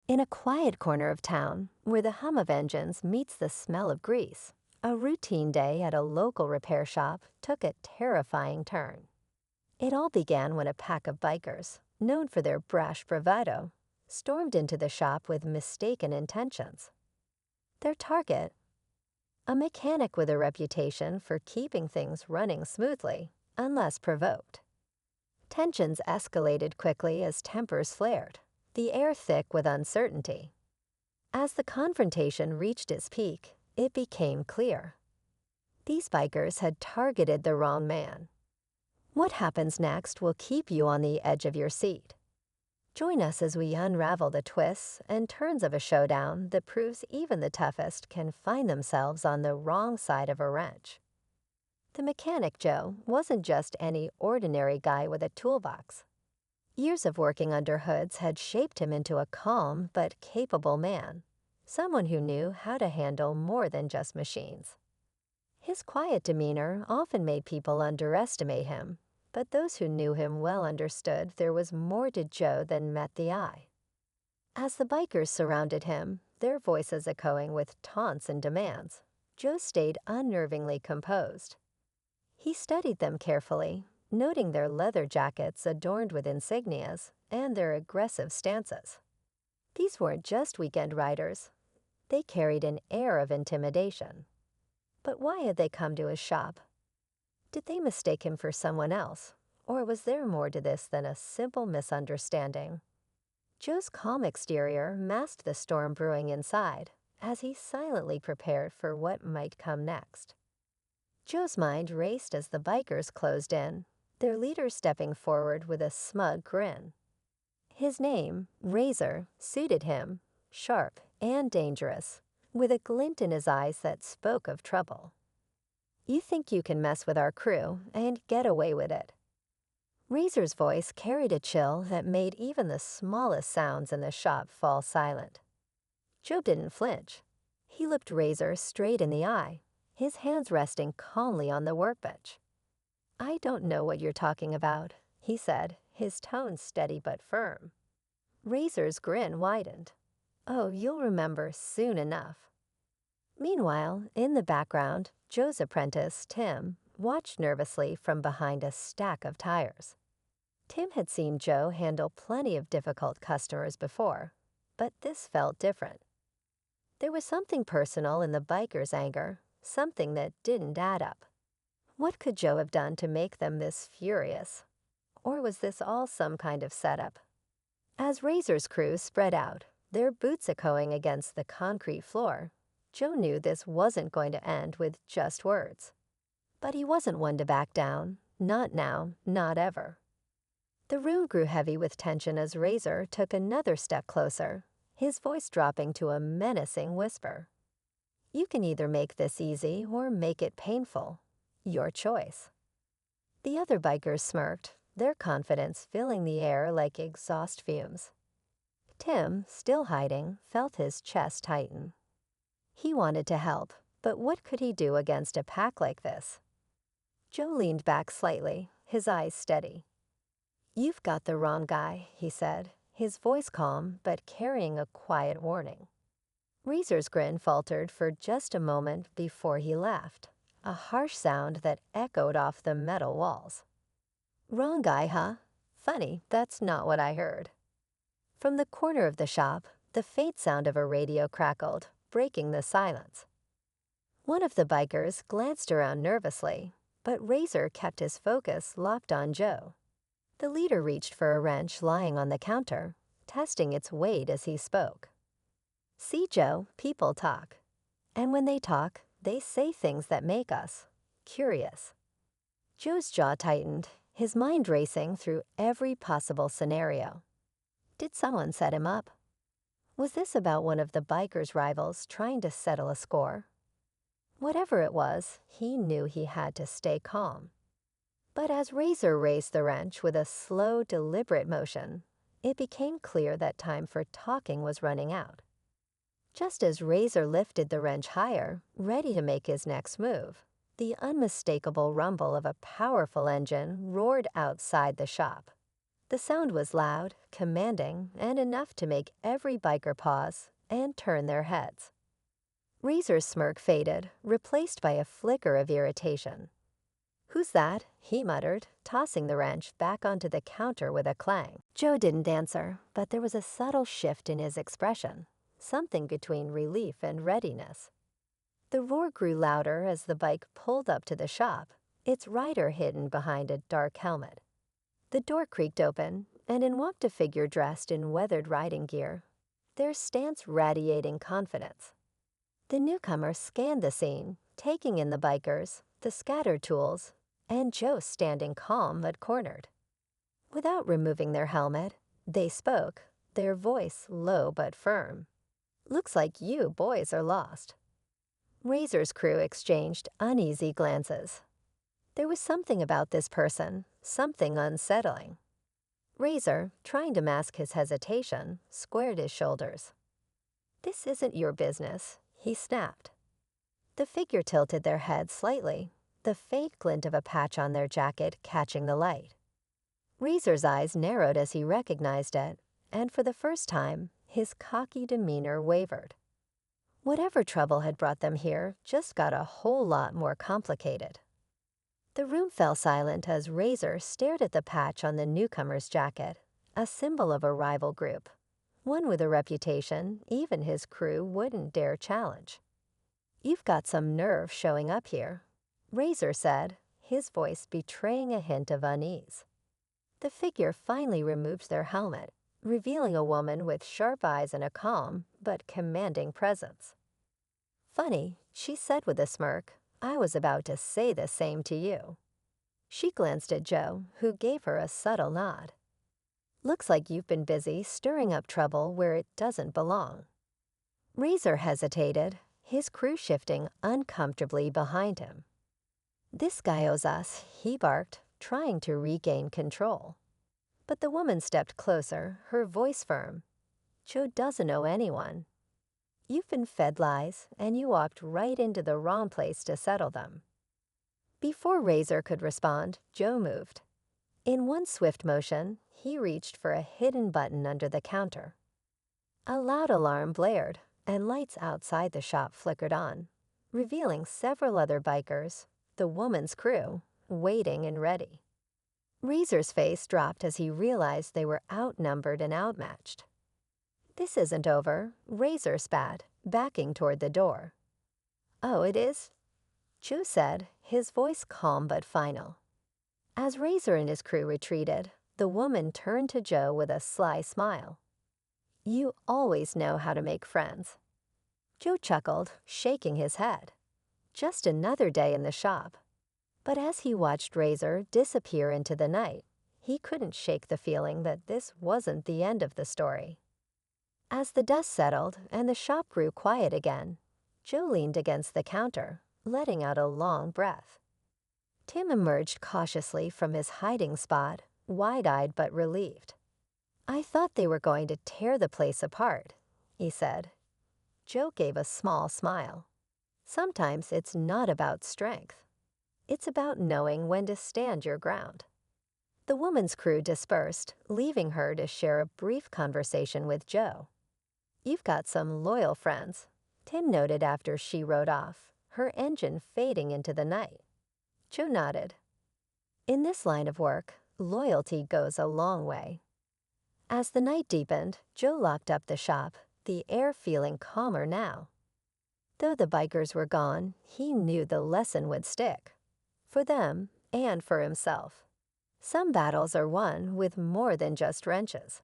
In a quiet corner of town, where the hum of engines meets the smell of grease, a routine day at a local repair shop took a terrifying turn. It all began when a pack of bikers, known for their brash bravado, stormed into the shop with mistaken intentions. Their target? A mechanic with a reputation for keeping things running smoothly, unless provoked. Tensions escalated quickly as tempers flared, the air thick with uncertainty. As the confrontation reached its peak, it became clear. These bikers had targeted the wrong man. What happens next will keep you on the edge of your seat. Join us as we unravel the twists and turns of a showdown that proves even the toughest can find themselves on the wrong side of a wrench. The mechanic Joe wasn't just any ordinary guy with a toolbox. Years of working under hoods had shaped him into a calm but capable man, someone who knew how to handle more than just machines. His quiet demeanor often made people underestimate him, but those who knew him well understood there was more to Joe than met the eye. As the bikers surrounded him, their voices echoing with taunts and demands, Joe stayed unnervingly composed. He studied them carefully, noting their leather jackets adorned with insignias and their aggressive stances. These weren't just weekend riders. They carried an air of intimidation. But why had they come to his shop? Did they mistake him for someone else, or was there more to this than a simple misunderstanding? Joe's calm exterior masked the storm brewing inside, as he silently prepared for what might come next. Joe's mind raced as the bikers closed in, their leader stepping forward with a smug grin. His name, Razor, suited him, sharp and dangerous, with a glint in his eyes that spoke of trouble. "You think you can mess with our crew and get away with it." Razor's voice carried a chill that made even the smallest sounds in the shop fall silent. Joe didn't flinch. He looked Razor straight in the eye, his hands resting calmly on the workbench. "I don't know what you're talking about," he said, his tone steady but firm. Razor's grin widened. "Oh, you'll remember soon enough." Meanwhile, in the background, Joe's apprentice, Tim, watched nervously from behind a stack of tires. Tim had seen Joe handle plenty of difficult customers before, but this felt different. There was something personal in the biker's anger, something that didn't add up. What could Joe have done to make them this furious? Or was this all some kind of setup? As Razor's crew spread out, their boots echoing against the concrete floor, Joe knew this wasn't going to end with just words. But he wasn't one to back down, not now, not ever. The room grew heavy with tension as Razor took another step closer, his voice dropping to a menacing whisper. "You can either make this easy or make it painful. Your choice." The other bikers smirked, their confidence filling the air like exhaust fumes. Tim, still hiding, felt his chest tighten. He wanted to help, but what could he do against a pack like this? Joe leaned back slightly, his eyes steady. "You've got the wrong guy," he said, his voice calm but carrying a quiet warning. Razor's grin faltered for just a moment before he laughed, a harsh sound that echoed off the metal walls. "Wrong guy, huh? Funny, that's not what I heard." From the corner of the shop, the faint sound of a radio crackled, breaking the silence. One of the bikers glanced around nervously, but Razor kept his focus locked on Joe. The leader reached for a wrench lying on the counter, testing its weight as he spoke. "See, Joe, people talk. And when they talk, they say things that make us curious." Joe's jaw tightened, his mind racing through every possible scenario. Did someone set him up? Was this about one of the bikers' rivals trying to settle a score? Whatever it was, he knew he had to stay calm. But as Razor raised the wrench with a slow, deliberate motion, it became clear that time for talking was running out. Just as Razor lifted the wrench higher, ready to make his next move, the unmistakable rumble of a powerful engine roared outside the shop. The sound was loud, commanding, and enough to make every biker pause and turn their heads. Razor's smirk faded, replaced by a flicker of irritation. "Who's that?" he muttered, tossing the wrench back onto the counter with a clang. Joe didn't answer, but there was a subtle shift in his expression, something between relief and readiness. The roar grew louder as the bike pulled up to the shop, its rider hidden behind a dark helmet. The door creaked open, and in walked a figure dressed in weathered riding gear, their stance radiating confidence. The newcomer scanned the scene, taking in the bikers, the scattered tools, and Joe standing calm but cornered. Without removing their helmet, they spoke, their voice low but firm. "Looks like you boys are lost." Razor's crew exchanged uneasy glances. There was something about this person, something unsettling. Razor, trying to mask his hesitation, squared his shoulders. "This isn't your business," he snapped. The figure tilted their head slightly, the faint glint of a patch on their jacket catching the light. Razor's eyes narrowed as he recognized it, and for the first time, his cocky demeanor wavered. Whatever trouble had brought them here just got a whole lot more complicated. The room fell silent as Razor stared at the patch on the newcomer's jacket, a symbol of a rival group, one with a reputation even his crew wouldn't dare challenge. "You've got some nerve showing up here," Razor said, his voice betraying a hint of unease. The figure finally removed their helmet, revealing a woman with sharp eyes and a calm but commanding presence. "Funny," she said with a smirk. "I was about to say the same to you." She glanced at Joe, who gave her a subtle nod. "Looks like you've been busy stirring up trouble where it doesn't belong." Razor hesitated, his crew shifting uncomfortably behind him. "This guy owes us," he barked, trying to regain control. But the woman stepped closer, her voice firm. "Joe doesn't owe anyone. You've been fed lies, and you walked right into the wrong place to settle them." Before Razor could respond, Joe moved. In one swift motion, he reached for a hidden button under the counter. A loud alarm blared, and lights outside the shop flickered on, revealing several other bikers, the woman's crew, waiting and ready. Razor's face dropped as he realized they were outnumbered and outmatched. "This isn't over," Razor spat, backing toward the door. "Oh, it is?" Joe said, his voice calm but final. As Razor and his crew retreated, the woman turned to Joe with a sly smile. "You always know how to make friends." Joe chuckled, shaking his head. Just another day in the shop. But as he watched Razor disappear into the night, he couldn't shake the feeling that this wasn't the end of the story. As the dust settled and the shop grew quiet again, Joe leaned against the counter, letting out a long breath. Tim emerged cautiously from his hiding spot, wide-eyed but relieved. "I thought they were going to tear the place apart," he said. Joe gave a small smile. "Sometimes it's not about strength. It's about knowing when to stand your ground." The woman's crew dispersed, leaving her to share a brief conversation with Joe. "You've got some loyal friends," Tim noted after she rode off, her engine fading into the night. Joe nodded. In this line of work, loyalty goes a long way. As the night deepened, Joe locked up the shop, the air feeling calmer now. Though the bikers were gone, he knew the lesson would stick. For them and for himself. Some battles are won with more than just wrenches.